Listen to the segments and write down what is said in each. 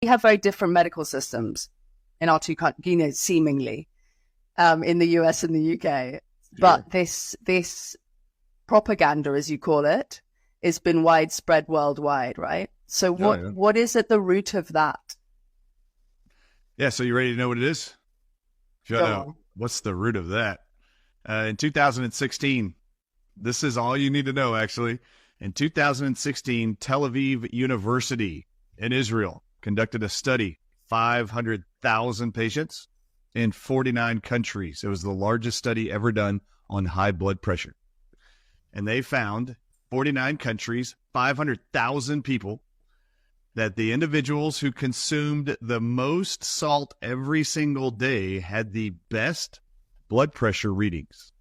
have very different medical systems in our two countries, seemingly, in the US and the UK. Sure. But this propaganda, as you call it, has been widespread worldwide, right? So Oh, yeah. what is at the root of that? Yeah. So you ready to know what it is? Go Shut up. on. What's the root of that? In 2016, this is all you need to know, actually. In 2016, Tel Aviv University in Israel conducted a study, 500,000 patients in 49 countries. It was the largest study ever done on high blood pressure. And they found 49 countries, 500,000 people, that the individuals who consumed the most salt every single day had the best blood pressure readings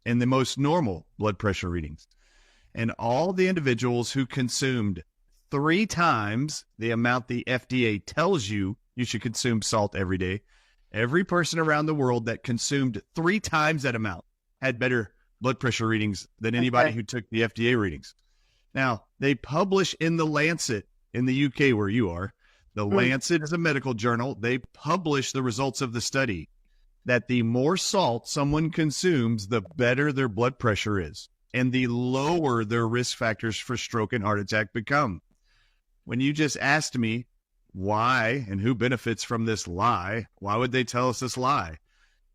and the most normal blood pressure readings. And all the individuals who consumed 3 times the amount the FDA tells you should consume salt every day, every person around the world that consumed 3 times that amount had better blood pressure readings than anybody who took the FDA readings. Now, they publish in The Lancet in the UK where you are. The Lancet is a medical journal. They publish the results of the study that the more salt someone consumes, the better their blood pressure is and the lower their risk factors for stroke and heart attack become. When you just asked me why and who benefits from this lie, why would they tell us this lie?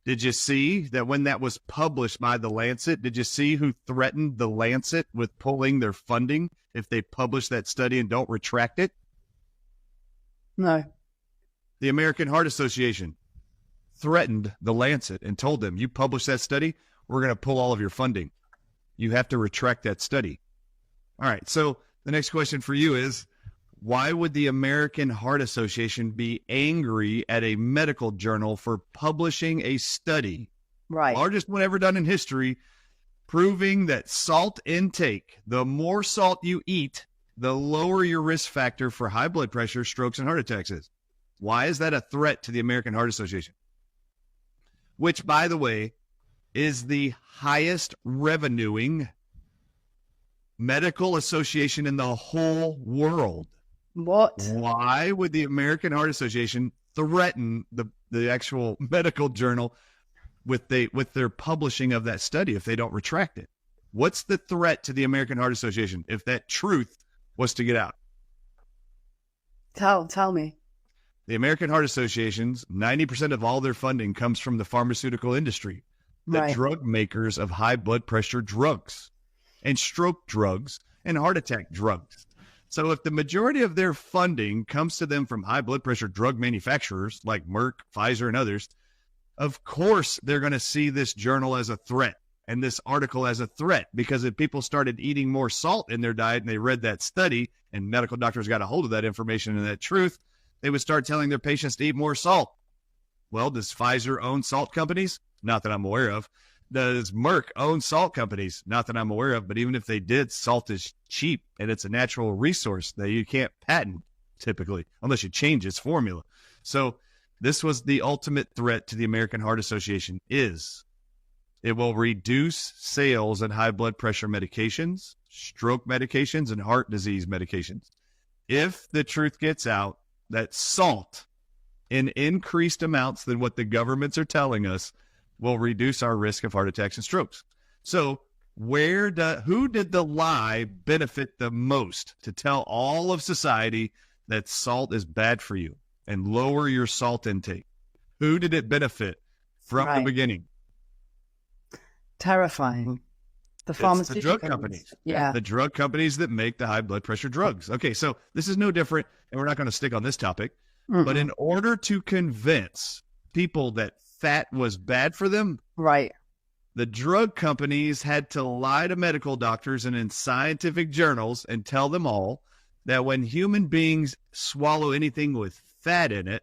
Did you see that when that was published by The Lancet, did you see who threatened The Lancet with pulling their funding if they publish that study and don't retract it? No. The American Heart Association threatened The Lancet and told them, you publish that study, we're going to pull all of your funding. You have to retract that study. All right, so the next question for you is, why would the American Heart Association be angry at a medical journal for publishing a study, Right. largest one ever done in history, proving that salt intake, the more salt you eat, the lower your risk factor for high blood pressure, strokes, and heart attacks is? Why is that a threat to the American Heart Association? Which, by the way, is the highest revenuing medical association in the whole world. What? Why would the American Heart Association threaten the actual medical journal with their publishing of that study if they don't retract it? What's the threat to the American Heart Association if that truth was to get out? Tell me. The American Heart Association's 90% of all their funding comes from the pharmaceutical industry, the Right. drug makers of high blood pressure drugs and stroke drugs and heart attack drugs. So if the majority of their funding comes to them from high blood pressure drug manufacturers like Merck, Pfizer, and others, of course they're going to see this journal as a threat and this article as a threat, because if people started eating more salt in their diet and they read that study and medical doctors got a hold of that information and that truth, they would start telling their patients to eat more salt. Well, does Pfizer own salt companies? Not that I'm aware of. Does Merck own salt companies? Not that I'm aware of. But even if they did, salt is cheap and it's a natural resource that you can't patent typically unless you change its formula. So this was the ultimate threat to the American Heart Association is it will reduce sales in high blood pressure medications, stroke medications, and heart disease medications. If the truth gets out that salt in increased amounts than what the governments are telling us will reduce our risk of heart attacks and strokes. So who did the lie benefit the most to tell all of society that salt is bad for you and lower your salt intake? Who did it benefit from the Right. beginning? Terrifying. The It's pharmaceutical the drug companies. Yeah. The drug companies that make the high blood pressure drugs. Okay, so this is no different, and we're not going to stick on this topic. But in order to convince people that fat was bad for them, Right. the drug companies had to lie to medical doctors and in scientific journals and tell them all that when human beings swallow anything with fat in it,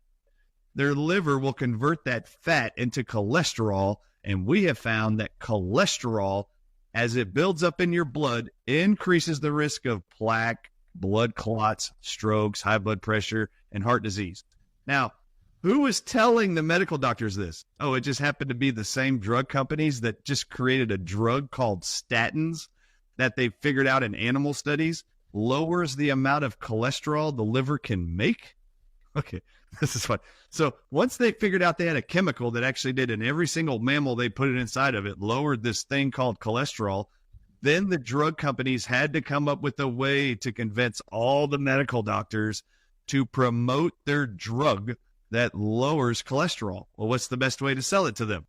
their liver will convert that fat into cholesterol. And we have found that cholesterol, as it builds up in your blood, increases the risk of plaque, blood clots, strokes, high blood pressure, and heart disease. Now, who was telling the medical doctors this? Oh, it just happened to be the same drug companies that just created a drug called statins that they figured out in animal studies lowers the amount of cholesterol the liver can make. Okay, this is fun. So once they figured out they had a chemical that actually did in every single mammal they put it inside of it, lowered this thing called cholesterol, then the drug companies had to come up with a way to convince all the medical doctors to promote their drug that lowers cholesterol. Well, what's the best way to sell it to them?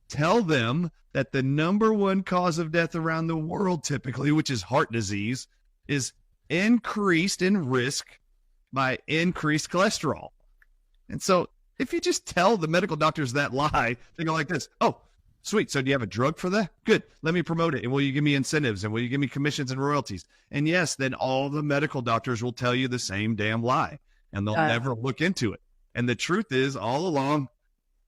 Tell them that the number one cause of death around the world, typically, which is heart disease, is increased in risk by increased cholesterol. And so if you just tell the medical doctors that lie, they go like this: oh, sweet. So do you have a drug for that? Good. Let me promote it. And will you give me incentives? And will you give me commissions and royalties? And yes, then all the medical doctors will tell you the same damn lie, and they'll never look into it. And the truth is, all along,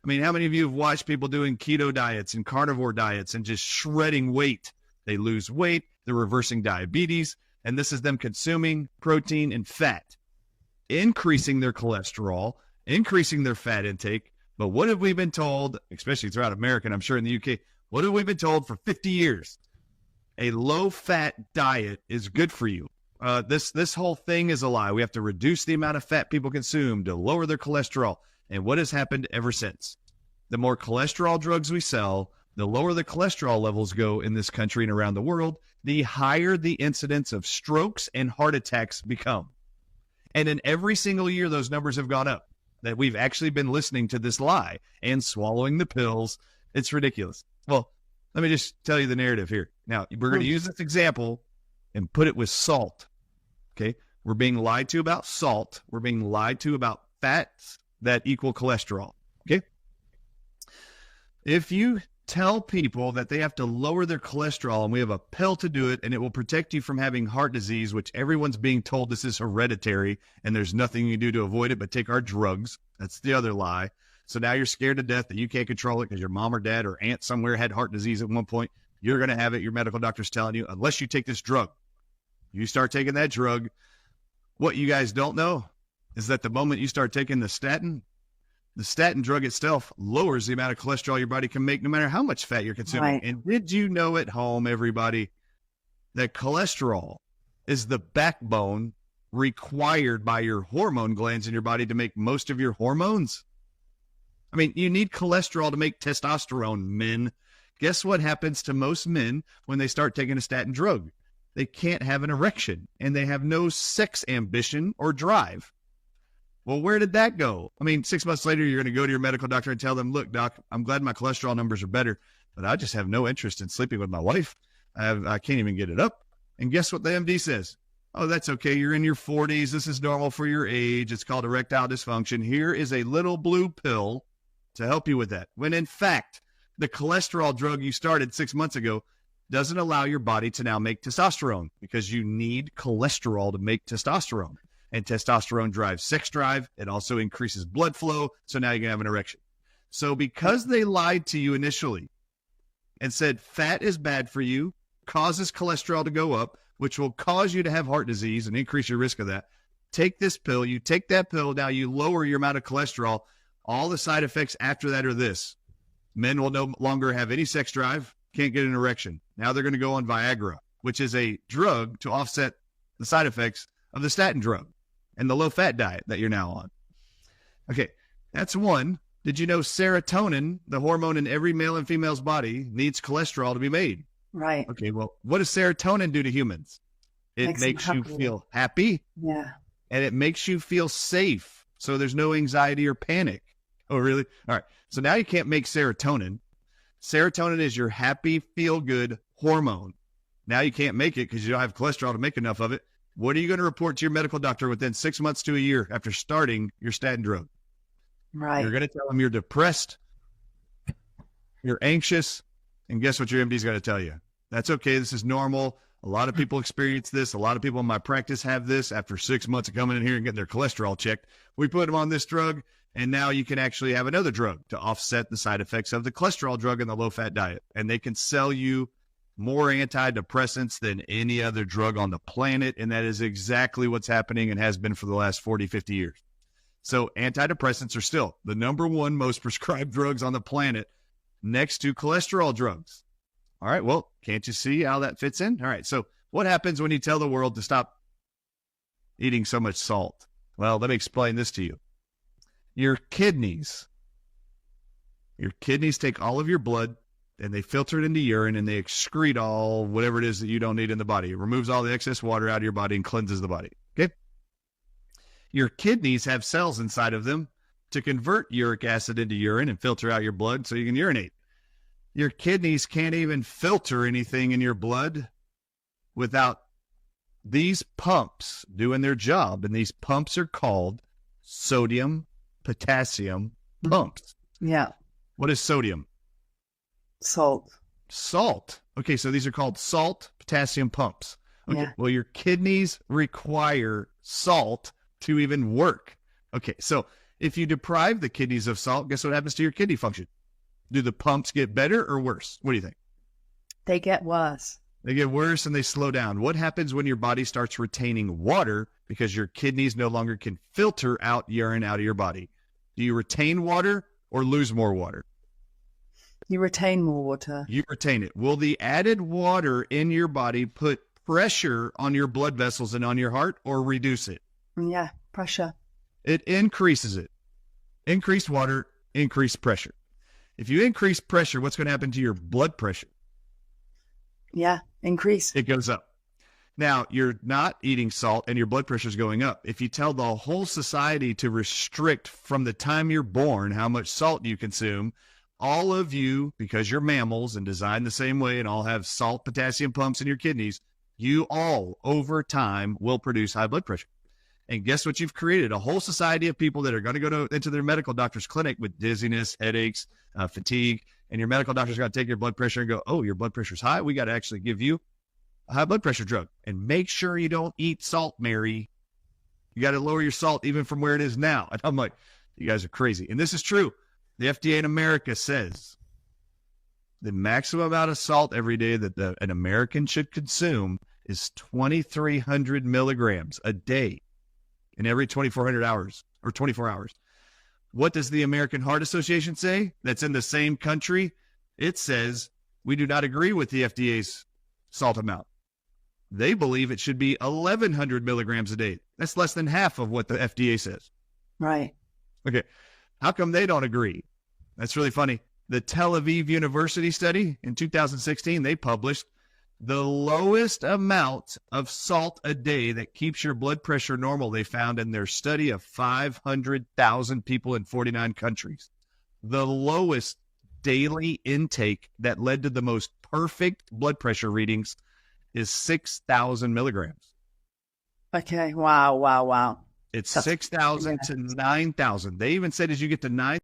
I mean, how many of you have watched people doing keto diets and carnivore diets and just shredding weight? They lose weight, they're reversing diabetes, and this is them consuming protein and fat, increasing their cholesterol, increasing their fat intake. But what have we been told, especially throughout America, and I'm sure in the UK, what have we been told for 50 years? A low-fat diet is good for you. This whole thing is a lie. We have to reduce the amount of fat people consume to lower their cholesterol. And what has happened ever since? The more cholesterol drugs we sell, the lower the cholesterol levels go in this country and around the world, the higher the incidence of strokes and heart attacks become. And in every single year, those numbers have gone up. That we've actually been listening to this lie and swallowing the pills. It's ridiculous. Well, let me just tell you the narrative here. Now, we're going to use this example and put it with salt. Okay? We're being lied to about salt. We're being lied to about fats that equal cholesterol. Okay? If you tell people that they have to lower their cholesterol and we have a pill to do it and it will protect you from having heart disease, which everyone's being told this is hereditary and there's nothing you can do to avoid it but take our drugs. That's the other lie. So now you're scared to death that you can't control it because your mom or dad or aunt somewhere had heart disease at one point. You're going to have it. Your medical doctor's telling you, unless you take this drug. You start taking that drug. What you guys don't know is that the moment you start taking the statin drug itself lowers the amount of cholesterol your body can make no matter how much fat you're consuming. Right. And did you know at home, everybody, that cholesterol is the backbone required by your hormone glands in your body to make most of your hormones? I mean, you need cholesterol to make testosterone, men. Guess what happens to most men when they start taking a statin drug? They can't have an erection, and they have no sex ambition or drive. Well, where did that go? I mean, 6 months later, you're going to go to your medical doctor and tell them, look, doc, I'm glad my cholesterol numbers are better, but I just have no interest in sleeping with my wife. I can't even get it up. And guess what the MD says? Oh, that's okay. You're in your 40s. This is normal for your age. It's called erectile dysfunction. Here is a little blue pill to help you with that. When in fact, the cholesterol drug you started 6 months ago doesn't allow your body to now make testosterone because you need cholesterol to make testosterone. And testosterone drives sex drive. It also increases blood flow. So now you can have an erection. So because they lied to you initially and said fat is bad for you, causes cholesterol to go up, which will cause you to have heart disease and increase your risk of that. Take this pill. You take that pill. Now you lower your amount of cholesterol. All the side effects after that are this. Men will no longer have any sex drive, can't get an erection. Now they're going to go on Viagra, which is a drug to offset the side effects of the statin drug and the low-fat diet that you're now on. Okay, that's one. Did you know serotonin, the hormone in every male and female's body, needs cholesterol to be made? Right. Okay, well, what does serotonin do to humans? It makes you feel happy. Yeah. And it makes you feel safe. So there's no anxiety or panic. Oh, really? All right. So now you can't make serotonin. Serotonin is your happy, feel-good hormone. Now you can't make it because you don't have cholesterol to make enough of it. What are you going to report to your medical doctor within 6 months to a year after starting your statin drug? Right. You're going to tell them you're depressed, you're anxious, and guess what your MD is going to tell you? That's okay. This is normal. A lot of people experience this. A lot of people in my practice have this after 6 months of coming in here and getting their cholesterol checked. We put them on this drug, and now you can actually have another drug to offset the side effects of the cholesterol drug and the low-fat diet. And they can sell you more antidepressants than any other drug on the planet, and that is exactly what's happening and has been for the last 40, 50 years. So antidepressants are still the number one most prescribed drugs on the planet next to cholesterol drugs. All right, well, can't you see how that fits in? All right, so what happens when you tell the world to stop eating so much salt? Well, let me explain this to you. Your kidneys take all of your blood and they filter it into urine and they excrete all whatever it is that you don't need in the body. It removes all the excess water out of your body and cleanses the body. Okay? Your kidneys have cells inside of them to convert uric acid into urine and filter out your blood so you can urinate. Your kidneys can't even filter anything in your blood without these pumps doing their job. And these pumps are called sodium, potassium pumps. Yeah. What is sodium? Salt. Salt. Okay, so these are called salt potassium pumps. Okay, Yeah. well, your kidneys require salt to even work. Okay, so if you deprive the kidneys of salt, guess what happens to your kidney function? Do the pumps get better or worse? What do you think? They get worse. They get worse and they slow down. What happens when your body starts retaining water because your kidneys no longer can filter out urine out of your body? Do you retain water or lose more water? You retain more water. You retain it. Will the added water in your body put pressure on your blood vessels and on your heart or reduce it? Yeah, pressure. It increases it. Increased water, increased pressure. If you increase pressure, what's going to happen to your blood pressure? Yeah, increase. It goes up. Now, you're not eating salt and your blood pressure is going up. If you tell the whole society to restrict from the time you're born how much salt you consume, all of you, because you're mammals and designed the same way and all have salt potassium pumps in your kidneys, you all over time will produce high blood pressure. And guess what you've created? A whole society of people that are going to go into their medical doctor's clinic with dizziness, headaches, fatigue, and your medical doctor's got to take your blood pressure and go, oh, your blood pressure's high. We got to actually give you a high blood pressure drug. And make sure you don't eat salt, Mary. You got to lower your salt even from where it is now. And I'm like, you guys are crazy. And this is true. The FDA in America says the maximum amount of salt every day that an American should consume is 2,300 milligrams a day in every 2,400 hours or 24 hours. What does the American Heart Association say? That's in the same country. It says we do not agree with the FDA's salt amount. They believe it should be 1,100 milligrams a day. That's less than half of what the FDA says. Right. Okay. How come they don't agree? That's really funny. The Tel Aviv University study in 2016, they published the lowest amount of salt a day that keeps your blood pressure normal. They found in their study of 500,000 people in 49 countries. The lowest daily intake that led to the most perfect blood pressure readings is 6,000 milligrams. Okay. Wow. It's 6,000 to 9,000. They even said as you get to 9,000,